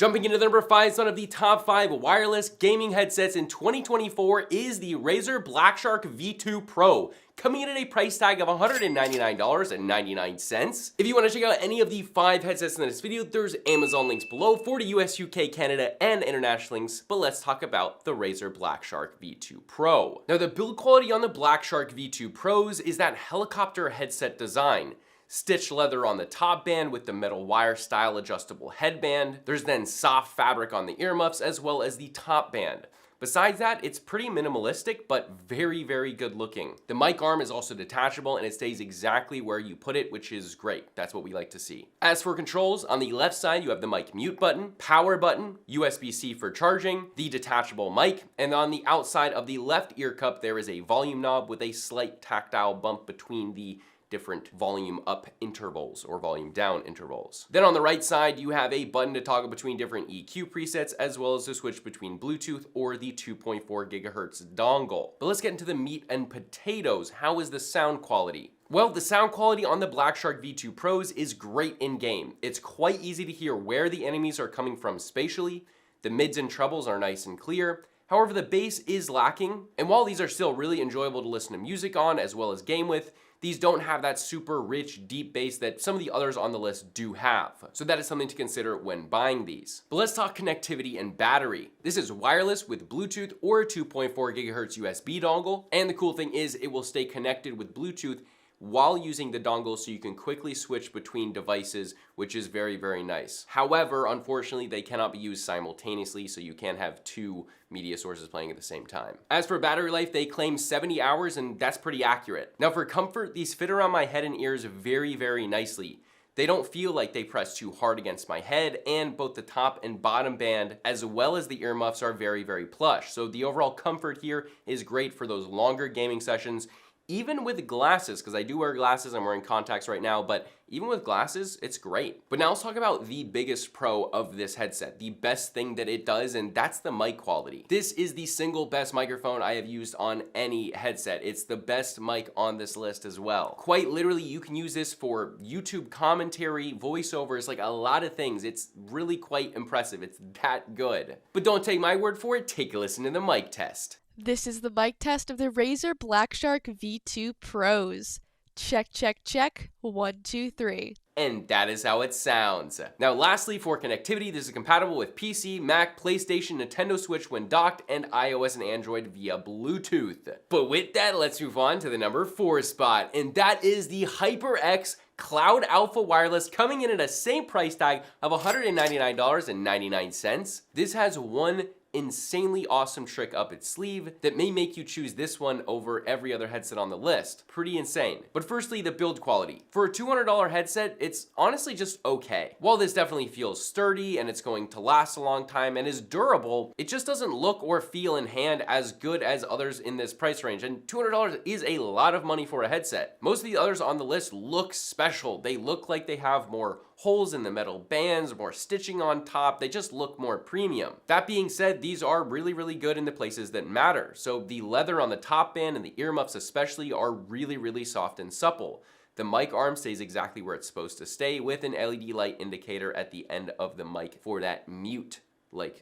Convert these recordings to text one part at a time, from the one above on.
Jumping into the number 5 slot of the top 5 wireless gaming headsets in 2024 is the Razer Blackshark V2 Pro, coming in at a price tag of $199.99. If you want to check out any of the 5 headsets in this video, there's Amazon links below for the US, UK, Canada, and international links, but let's talk about the Razer Blackshark V2 Pro. Now, the build quality on the Blackshark V2 Pros is that helicopter headset design. Stitched leather on the top band with the metal wire style adjustable headband. There's then soft fabric on the earmuffs as well as the top band. Besides that, it's pretty minimalistic, but very, very good looking. The mic arm is also detachable and it stays exactly where you put it, which is great. That's what we like to see. As for controls, on the left side, you have the mic mute button, power button, USB-C for charging, the detachable mic, and on the outside of the left ear cup, there is a volume knob with a slight tactile bump between the different volume up intervals or volume down intervals. Then on the right side, you have a button to toggle between different EQ presets as well as to switch between Bluetooth or the 2.4 gigahertz dongle. But let's get into the meat and potatoes. How is the sound quality? Well, the sound quality on the Blackshark V2 Pros is great in game. It's quite easy to hear where the enemies are coming from spatially. The mids and trebles are nice and clear. However, the bass is lacking. And while these are still really enjoyable to listen to music on as well as game with, these don't have that super rich, deep bass that some of the others on the list do have. So that is something to consider when buying these. But let's talk connectivity and battery. This is wireless with Bluetooth or a 2.4 gigahertz USB dongle. And the cool thing is it will stay connected with Bluetooth while using the dongle so you can quickly switch between devices, which is very, very nice. However, unfortunately, they cannot be used simultaneously, so you can't have 2 media sources playing at the same time. As for battery life, they claim 70 hours, and that's pretty accurate. Now for comfort, these fit around my head and ears very, very nicely. They don't feel like they press too hard against my head, and both the top and bottom band as well as the earmuffs are very, very plush. So the overall comfort here is great for those longer gaming sessions. Even with glasses, because I do wear glasses, I'm wearing contacts right now, but even with glasses, it's great. But now let's talk about the biggest pro of this headset, the best thing that it does, and that's the mic quality. This is the single best microphone I have used on any headset. It's the best mic on this list as well. Quite literally, you can use this for YouTube commentary, voiceovers, like a lot of things. It's really quite impressive. It's that good. But don't take my word for it, take a listen to the mic test. This is the mic test of the Razer Blackshark V2 Pros. Check, check, check. 1, 2, 3. And that is how it sounds. Now lastly, for connectivity, this is compatible with PC, Mac, PlayStation, Nintendo Switch when docked, and iOS and Android via Bluetooth. But with that, let's move on to the number 4 spot, and that is the HyperX Cloud Alpha Wireless, coming in at a same price tag of $199.99. This has one insanely awesome trick up its sleeve that may make you choose this one over every other headset on the list. Pretty insane. But firstly, the build quality. For a $200 headset, it's honestly just okay. While this definitely feels sturdy and it's going to last a long time and is durable, it just doesn't look or feel in hand as good as others in this price range. And $200 is a lot of money for a headset. Most of the others on the list look special. They look like they have more holes in the metal bands, more stitching on top. They just look more premium. That being said, these are really, really good in the places that matter. So the leather on the top band and the earmuffs especially are really, really soft and supple. The mic arm stays exactly where it's supposed to stay with an LED light indicator at the end of the mic for that mute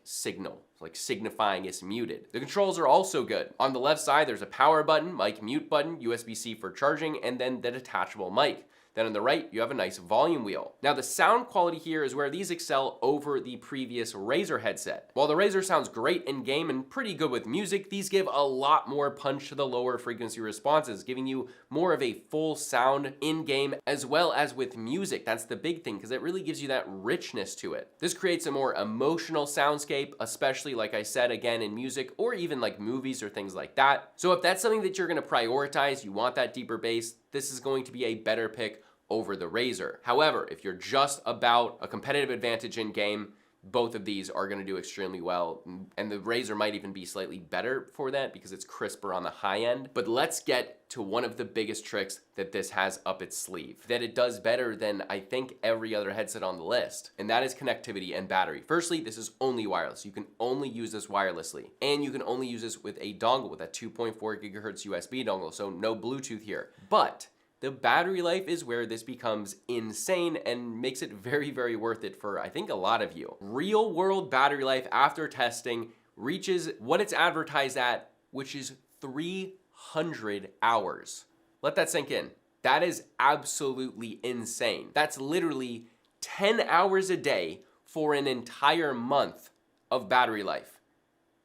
signal, like signifying it's muted. The controls are also good. On the left side, there's a power button, mic mute button, USB-C for charging, and then the detachable mic. Then on the right, you have a nice volume wheel. Now the sound quality here is where these excel over the previous Razer headset. While the Razer sounds great in game and pretty good with music, these give a lot more punch to the lower frequency responses, giving you more of a full sound in game as well as with music. That's the big thing, because it really gives you that richness to it. This creates a more emotional soundscape, especially like I said, again, in music or even like movies or things like that. So if that's something that you're gonna prioritize, you want that deeper bass, this is going to be a better pick over the Razer. However, if you're just about a competitive advantage in game, both of these are gonna do extremely well, and the Razer might even be slightly better for that because it's crisper on the high end. But let's get to one of the biggest tricks that this has up its sleeve, that it does better than I think every other headset on the list, and that is connectivity and battery. Firstly, this is only wireless. You can only use this wirelessly, and you can only use this with a dongle, with a 2.4 gigahertz USB dongle, so no Bluetooth here. But the battery life is where this becomes insane and makes it very, very worth it for, I think, a lot of you. Real world battery life after testing reaches what it's advertised at, which is 300 hours. Let that sink in. That is absolutely insane. That's literally 10 hours a day for an entire month of battery life.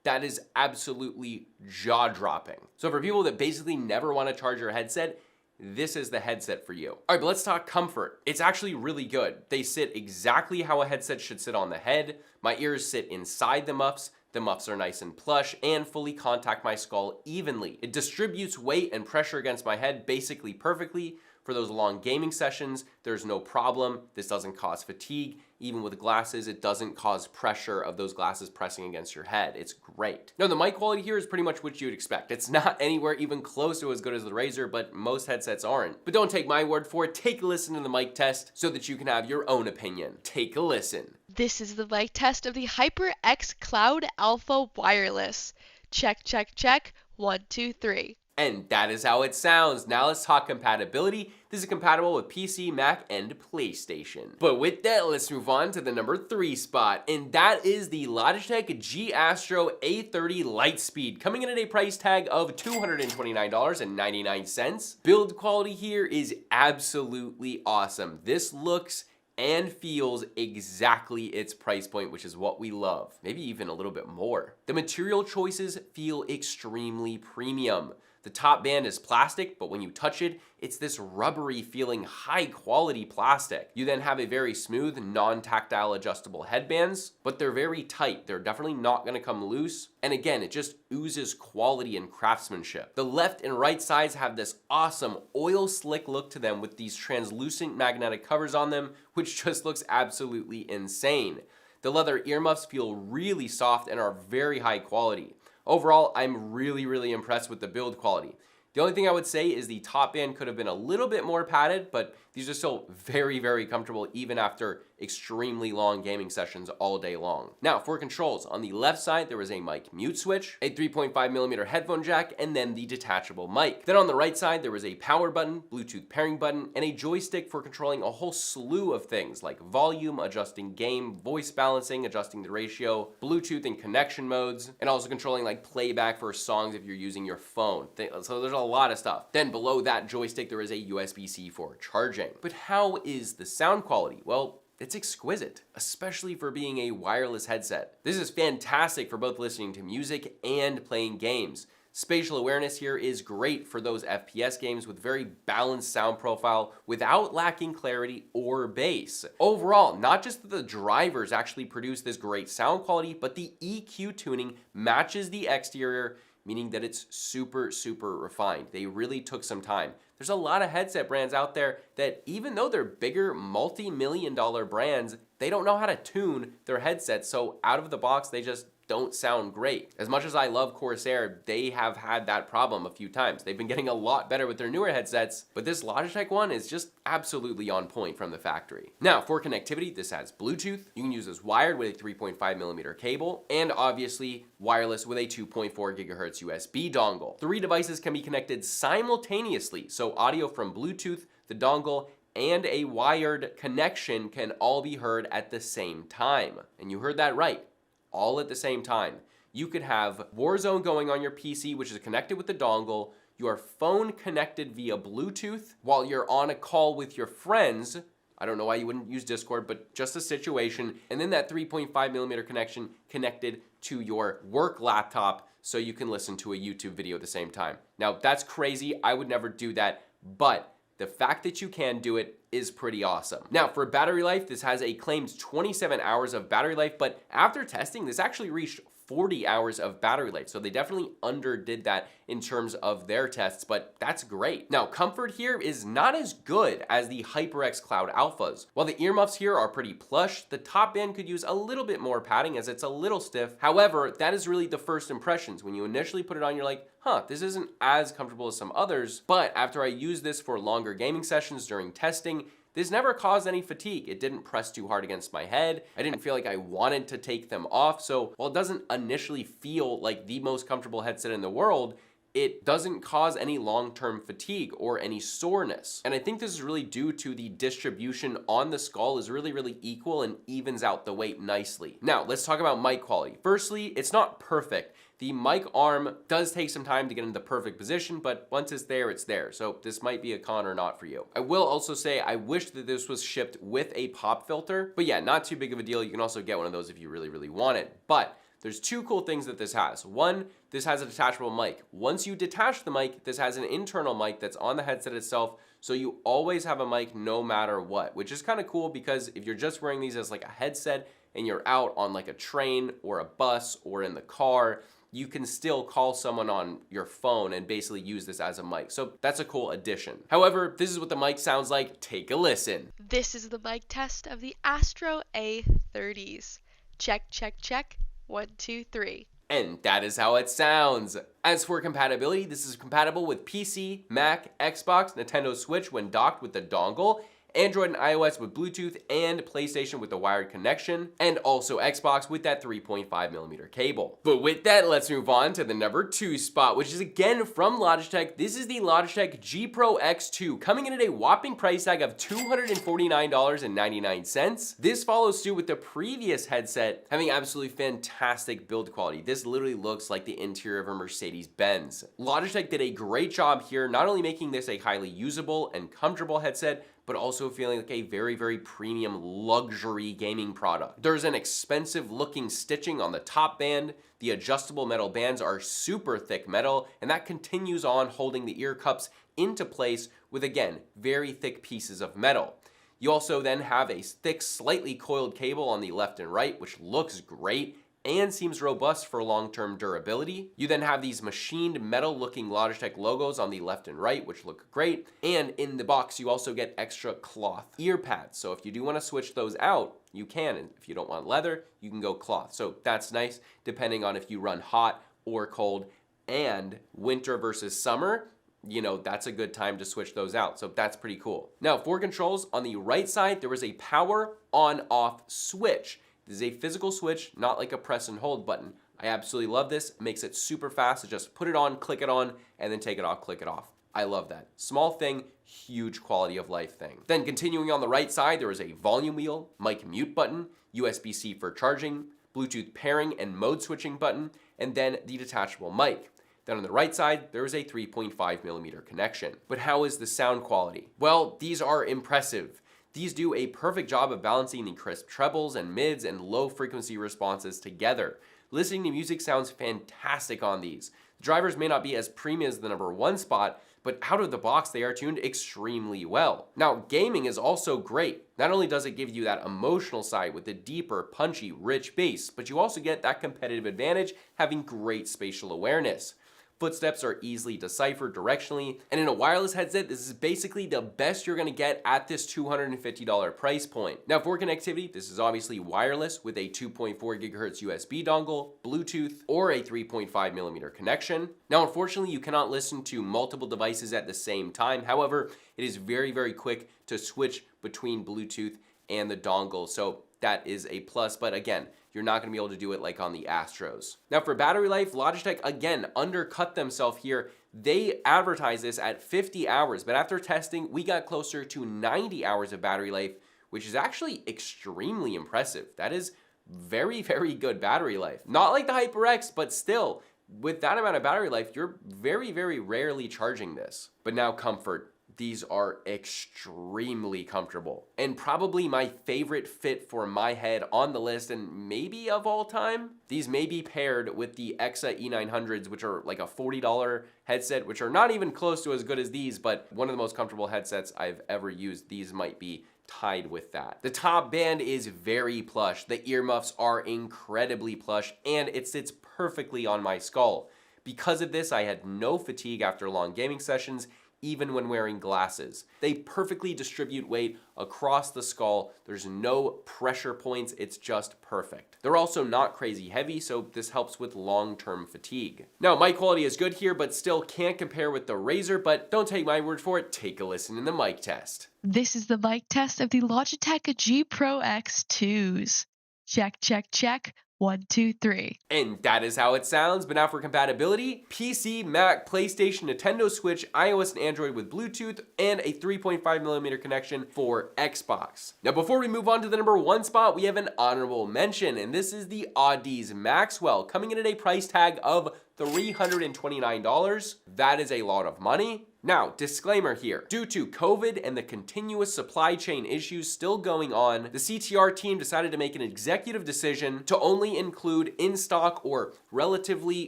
That is absolutely jaw-dropping. So for people that basically never want to charge your headset, this is the headset for you. All right, but let's talk comfort. It's actually really good. They sit exactly how a headset should sit on the head. My ears sit inside the muffs. The muffs are nice and plush and fully contact my skull evenly. It distributes weight and pressure against my head basically perfectly. For those long gaming sessions, there's no problem. This doesn't cause fatigue. Even with glasses, it doesn't cause pressure of those glasses pressing against your head. It's great. Now, the mic quality here is pretty much what you'd expect. It's not anywhere even close to as good as the Razer, but most headsets aren't. But don't take my word for it. Take a listen to the mic test so that you can have your own opinion. Take a listen. This is the mic test of the HyperX Cloud Alpha Wireless. Check, check, check. 1, 2, 3. And that is how it sounds. Now let's talk compatibility. This is compatible with PC, Mac, and PlayStation. But with that, let's move on to the number 3 spot, and that is the Logitech G Astro A30 Lightspeed, coming in at a price tag of $229.99. Build quality here is absolutely awesome. This looks and feels exactly its price point, which is what we love. Maybe even a little bit more. The material choices feel extremely premium. The top band is plastic, but when you touch it, it's this rubbery feeling high quality plastic. You then have a very smooth, non-tactile adjustable headbands, but they're very tight. They're definitely not gonna come loose. And again, it just oozes quality and craftsmanship. The left and right sides have this awesome oil slick look to them with these translucent magnetic covers on them, which just looks absolutely insane. The leather earmuffs feel really soft and are very high quality. Overall, I'm really impressed with the build quality. The only thing I would say is the top band could have been a little bit more padded, but these are still very comfortable even after extremely long gaming sessions all day long. Now for controls, on the left side there was a mic mute switch, a 3.5mm headphone jack, and then the detachable mic. Then on the right side there was a power button, Bluetooth pairing button, and a joystick for controlling a whole slew of things like volume, adjusting game, voice balancing, adjusting the ratio, Bluetooth and connection modes, and also controlling like playback for songs if you're using your phone. So there's a lot of stuff. Then below that joystick there is a USB-C for charging. But how is the sound quality? Well, it's exquisite, especially for being a wireless headset. This is fantastic for both listening to music and playing games. Spatial awareness here is great for those FPS games with very balanced sound profile without lacking clarity or bass. Overall, not just that the drivers actually produce this great sound quality, but the EQ tuning matches the exterior, meaning that it's super refined. They really took some time. There's a lot of headset brands out there that even though they're bigger multi-million-dollar brands, they don't know how to tune their headsets, so out of the box they just don't sound great. As much as I love Corsair, they have had that problem a few times. They've been getting a lot better with their newer headsets, but this Logitech one is just absolutely on point from the factory. Now for connectivity, this has Bluetooth. You can use this wired with a 3.5mm cable, and obviously wireless with a 2.4 GHz USB dongle. 3 devices can be connected simultaneously, so audio from Bluetooth, the dongle, and a wired connection can all be heard at the same time. And you heard that right. All at the same time. You could have Warzone going on your PC, which is connected with the dongle, your phone connected via Bluetooth while you're on a call with your friends. I don't know why you wouldn't use Discord, but just a situation. And then that 3.5mm connection connected to your work laptop so you can listen to a YouTube video at the same time. Now that's crazy. I would never do that, but the fact that you can do it is pretty awesome. Now for battery life, this has a claimed 27 hours of battery life, but after testing, this actually reached 40 hours of battery life. So they definitely underdid that in terms of their tests, but that's great. Now comfort here is not as good as the HyperX Cloud Alphas. While the earmuffs here are pretty plush, the top band could use a little bit more padding as it's a little stiff. However, that is really the first impressions. When you initially put it on, you're like, this isn't as comfortable as some others. But after I used this for longer gaming sessions during testing, this never caused any fatigue. It didn't press too hard against my head. I didn't feel like I wanted to take them off. So while it doesn't initially feel like the most comfortable headset in the world, it doesn't cause any long-term fatigue or any soreness. And I think this is really due to the distribution on the skull is really, really equal and evens out the weight nicely. Now, let's talk about mic quality. Firstly, it's not perfect. The mic arm does take some time to get into the perfect position, but once it's there, it's there. So this might be a con or not for you. I will also say I wish that this was shipped with a pop filter, but yeah, not too big of a deal. You can also get one of those if you really, really want it. But there's two cool things that this has. One, this has a detachable mic. Once you detach the mic, this has an internal mic that's on the headset itself, so you always have a mic no matter what, which is kind of cool because if you're just wearing these as like a headset and you're out on like a train or a bus or in the car, you can still call someone on your phone and basically use this as a mic. So that's a cool addition. However, this is what the mic sounds like. Take a listen. This is the mic test of the Astro A30s. Check, check, check. 1, 2, 3. And that is how it sounds. As for compatibility, this is compatible with PC, Mac, Xbox, Nintendo Switch when docked with the dongle, Android and iOS with Bluetooth, and PlayStation with the wired connection, and also Xbox with that 3.5mm cable. But with that, let's move on to the number 2 spot, which is again from Logitech. This is the Logitech G Pro X2, coming in at a whopping price tag of $249.99. This follows suit with the previous headset having absolutely fantastic build quality. This literally looks like the interior of a Mercedes-Benz. Logitech did a great job here, not only making this a highly usable and comfortable headset, but also feeling like a very, very premium luxury gaming product. There's an expensive looking stitching on the top band. The adjustable metal bands are super thick metal, and that continues on holding the ear cups into place with, again, very thick pieces of metal. You also then have a thick, slightly coiled cable on the left and right, which looks great and seems robust for long-term durability. You then have these machined metal looking Logitech logos on the left and right, which look great. And in the box, you also get extra cloth ear pads. So if you do want to switch those out, you can. And if you don't want leather, you can go cloth. So that's nice, depending on if you run hot or cold. And winter versus summer, you know, that's a good time to switch those out. So that's pretty cool. Now, for controls, on the right side, there is a power on-off switch. This is a physical switch, not like a press and hold button. I absolutely love this. It makes it super fast to just put it on, click it on, and then take it off, click it off. I love that. Small thing, huge quality of life thing. Then continuing on the right side, there is a volume wheel, mic mute button, USB-C for charging, Bluetooth pairing and mode switching button, and then the detachable mic. Then on the right side, there is a 3.5mm connection. But how is the sound quality? Well, these are impressive. These do a perfect job of balancing the crisp trebles and mids and low frequency responses together. Listening to music sounds fantastic on these. The drivers may not be as premium as the number 1 spot, but out of the box they are tuned extremely well. Now, gaming is also great. Not only does it give you that emotional side with the deeper, punchy, rich bass, but you also get that competitive advantage having great spatial awareness. Footsteps are easily deciphered directionally, and in a wireless headset, this is basically the best you're gonna get at this $250 price point. Now for connectivity, this is obviously wireless with a 2.4 GHz USB dongle, Bluetooth, or a 3.5mm connection. Now unfortunately, you cannot listen to multiple devices at the same time. However, it is very, very quick to switch between Bluetooth and the dongle, so that is a plus, but again, you're not going to be able to do it like on the Astros. Now for battery life, Logitech again undercut themselves here. They advertise this at 50 hours, but after testing, we got closer to 90 hours of battery life, which is actually extremely impressive. That is very, very good battery life. Not like the HyperX, but still, with that amount of battery life, you're very, very rarely charging this. But now comfort. These are extremely comfortable and probably my favorite fit for my head on the list and maybe of all time. These may be paired with the EXA E900s, which are like a $40 headset, which are not even close to as good as these, but one of the most comfortable headsets I've ever used. These might be tied with that. The top band is very plush. The earmuffs are incredibly plush and it sits perfectly on my skull. Because of this, I had no fatigue after long gaming sessions, even when wearing glasses. They perfectly distribute weight across the skull. There's no pressure points, it's just perfect. They're also not crazy heavy, so this helps with long-term fatigue. Now, mic quality is good here, but still can't compare with the Razer, but don't take my word for it, take a listen in the mic test. This is the mic test of the Logitech G Pro X2s. Check, check, check. 1, 2, 3. And that is how it sounds. But now for compatibility, PC, Mac, PlayStation, Nintendo Switch, iOS and Android with Bluetooth, and a 3.5mm connection for Xbox. Now before we move on to the number 1 spot, we have an honorable mention, and this is the Audeze Maxwell, coming in at a price tag of $329. That is a lot of money. Now, disclaimer here, due to COVID and the continuous supply chain issues still going on, the CTR team decided to make an executive decision to only include in-stock or relatively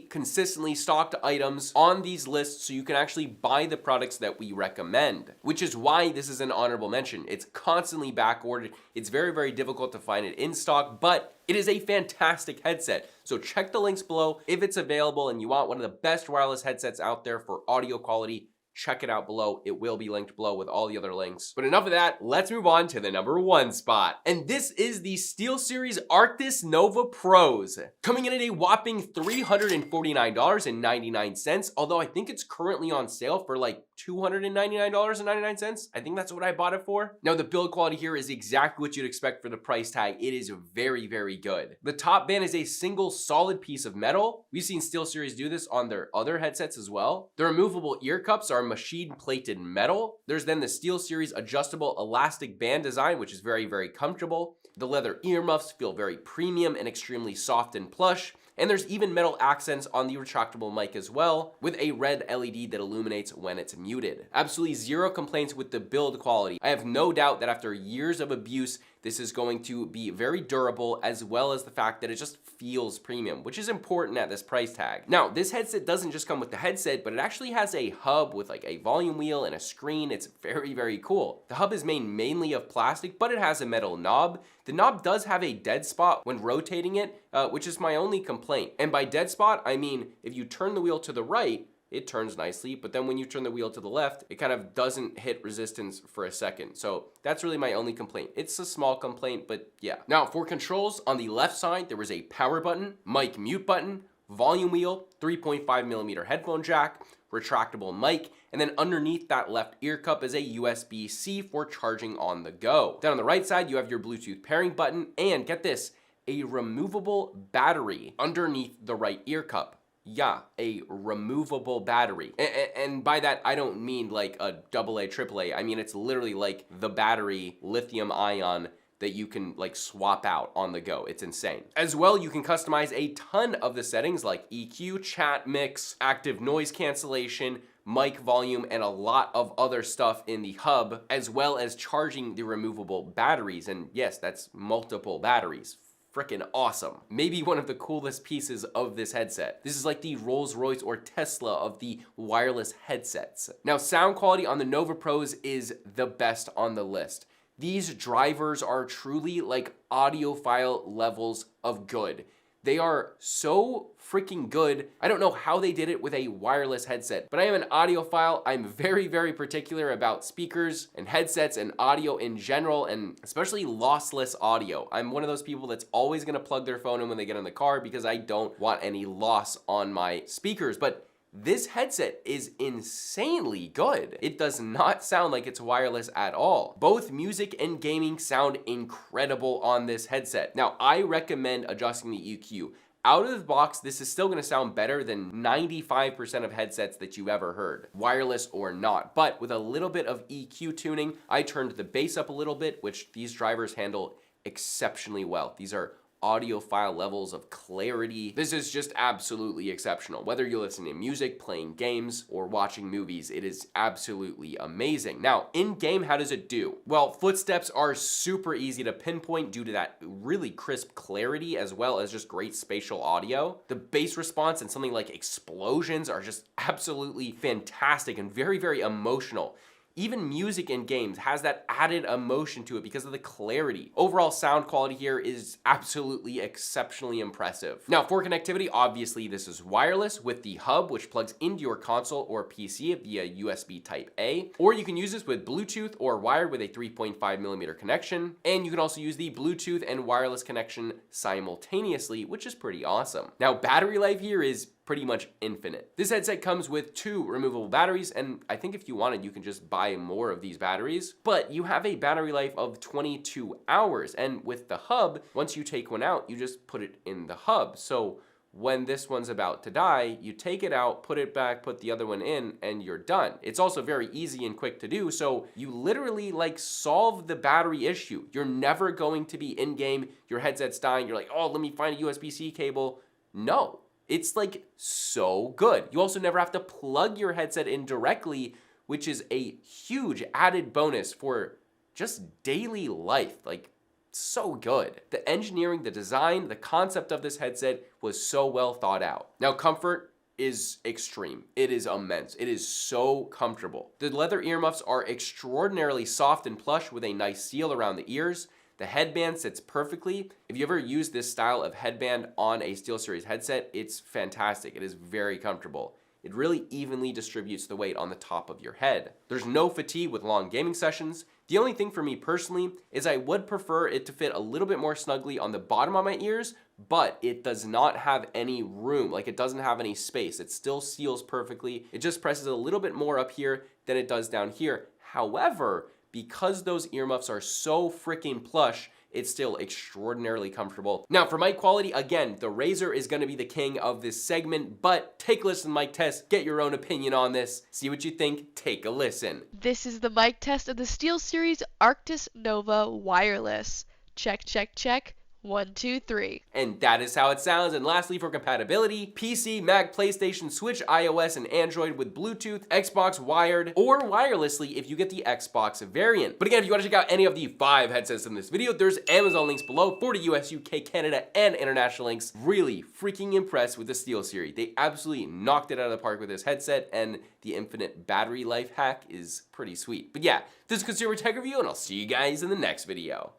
consistently stocked items on these lists so you can actually buy the products that we recommend, which is why this is an honorable mention. It's constantly back-ordered. It's very, very difficult to find it in stock, but it is a fantastic headset. So check the links below if it's available and you want one of the best wireless headsets out there for audio quality. Check it out below. It will be linked below with all the other links. But enough of that, let's move on to the number 1 spot. And this is the SteelSeries Arctis Nova Pros, coming in at a whopping $349.99, although I think it's currently on sale for like $299.99. I think that's what I bought it for. Now the build quality here is exactly what you'd expect for the price tag. It is very, very good. The top band is a single solid piece of metal. We've seen SteelSeries do this on their other headsets as well. The removable ear cups are machine plated metal. There's then the SteelSeries adjustable elastic band design, which is very, very comfortable. The leather earmuffs feel very premium and extremely soft and plush. And there's even metal accents on the retractable mic as well, with a red LED that illuminates when it's muted. Absolutely zero complaints with the build quality. I have no doubt that after years of abuse, this is going to be very durable, as well as the fact that it just feels premium, which is important at this price tag. Now, this headset doesn't just come with the headset, but it actually has a hub with like a volume wheel and a screen. It's very, very cool. The hub is made mainly of plastic, but it has a metal knob. The knob does have a dead spot when rotating it, which is my only complaint. And by dead spot, I mean if you turn the wheel to the right, it turns nicely, but then when you turn the wheel to the left, it kind of doesn't hit resistance for a second. So that's really my only complaint. It's a small complaint, but yeah. Now for controls, on the left side, there was a power button, mic mute button, volume wheel, 3.5mm headphone jack, retractable mic, and then underneath that left ear cup is a USB-C for charging on the go. Then on the right side, you have your Bluetooth pairing button, and get this, a removable battery underneath the right ear cup. Yeah, a removable battery. And by that, I don't mean like a AA, AAA. I mean, it's literally like the battery lithium ion that you can like swap out on the go. It's insane. As well, you can customize a ton of the settings like EQ, chat mix, active noise cancellation, mic volume, and a lot of other stuff in the hub, as well as charging the removable batteries. And yes, that's multiple batteries. Freaking awesome. Maybe one of the coolest pieces of this headset. This is like the Rolls-Royce or Tesla of the wireless headsets. Now, sound quality on the Nova Pros is the best on the list. These drivers are truly like audiophile levels of good. They are so freaking good. I don't know how they did it with a wireless headset, but I am an audiophile. I'm very, very particular about speakers and headsets and audio in general, and especially lossless audio. I'm one of those people that's always gonna plug their phone in when they get in the car because I don't want any loss on my speakers, but this headset is insanely good. It does not sound like it's wireless at all. Both music and gaming sound incredible on this headset. Now, I recommend adjusting the EQ. Out of the box, this is still gonna sound better than 95% of headsets that you've ever heard, wireless or not. But with a little bit of EQ tuning, I turned the bass up a little bit, which these drivers handle exceptionally well. These are audiophile levels of clarity. This is just absolutely exceptional. Whether you're listening to music, playing games, or watching movies, it is absolutely amazing. Now, in-game, how does it do? Well, footsteps are super easy to pinpoint due to that really crisp clarity, as well as just great spatial audio. The bass response and something like explosions are just absolutely fantastic and very, very emotional. Even music in games has that added emotion to it because of the clarity. Overall sound quality here is absolutely exceptionally impressive. Now for connectivity, obviously this is wireless with the hub, which plugs into your console or PC via USB Type A, or you can use this with Bluetooth or wired with a 3.5mm connection. And you can also use the Bluetooth and wireless connection simultaneously, which is pretty awesome. Now battery life here is pretty much infinite. This headset comes with 2 removable batteries, and I think if you wanted, you can just buy more of these batteries, but you have a battery life of 22 hours, and with the hub, once you take one out, you just put it in the hub. So when this one's about to die, you take it out, put it back, put the other one in, and you're done. It's also very easy and quick to do, so you literally like solve the battery issue. You're never going to be in-game, your headset's dying, you're like, oh, let me find a USB-C cable. No, it's like so good. You also never have to plug your headset in directly, which is a huge added bonus for just daily life. Like, so good. The engineering, the design, the concept of this headset was so well thought out. Now, comfort is extreme. It is immense. It is so comfortable. The leather earmuffs are extraordinarily soft and plush with a nice seal around the ears. The headband sits perfectly. If you ever use this style of headband on a SteelSeries headset, it's fantastic. It is very comfortable. It really evenly distributes the weight on the top of your head. There's no fatigue with long gaming sessions. The only thing for me personally is I would prefer it to fit a little bit more snugly on the bottom of my ears, but it does not have any room. Like, it doesn't have any space. It still seals perfectly. It just presses a little bit more up here than it does down here. However, because those earmuffs are so freaking plush, it's still extraordinarily comfortable. Now, for mic quality, again, the Razer is going to be the king of this segment, but take a listen to the mic test, get your own opinion on this, see what you think, take a listen. This is the mic test of the SteelSeries Arctis Nova Wireless. Check, check, check. 1, 2, 3. And that is how it sounds. And lastly, for compatibility, PC, Mac, PlayStation, Switch, iOS, and Android with Bluetooth, Xbox wired, or wirelessly if you get the Xbox variant. But again, if you want to check out any of the 5 headsets in this video, there's Amazon links below for the US, UK, Canada, and international links. Really freaking impressed with the SteelSeries. They absolutely knocked it out of the park with this headset, and the infinite battery life hack is pretty sweet. But yeah, this is Consumer Tech Review, and I'll see you guys in the next video.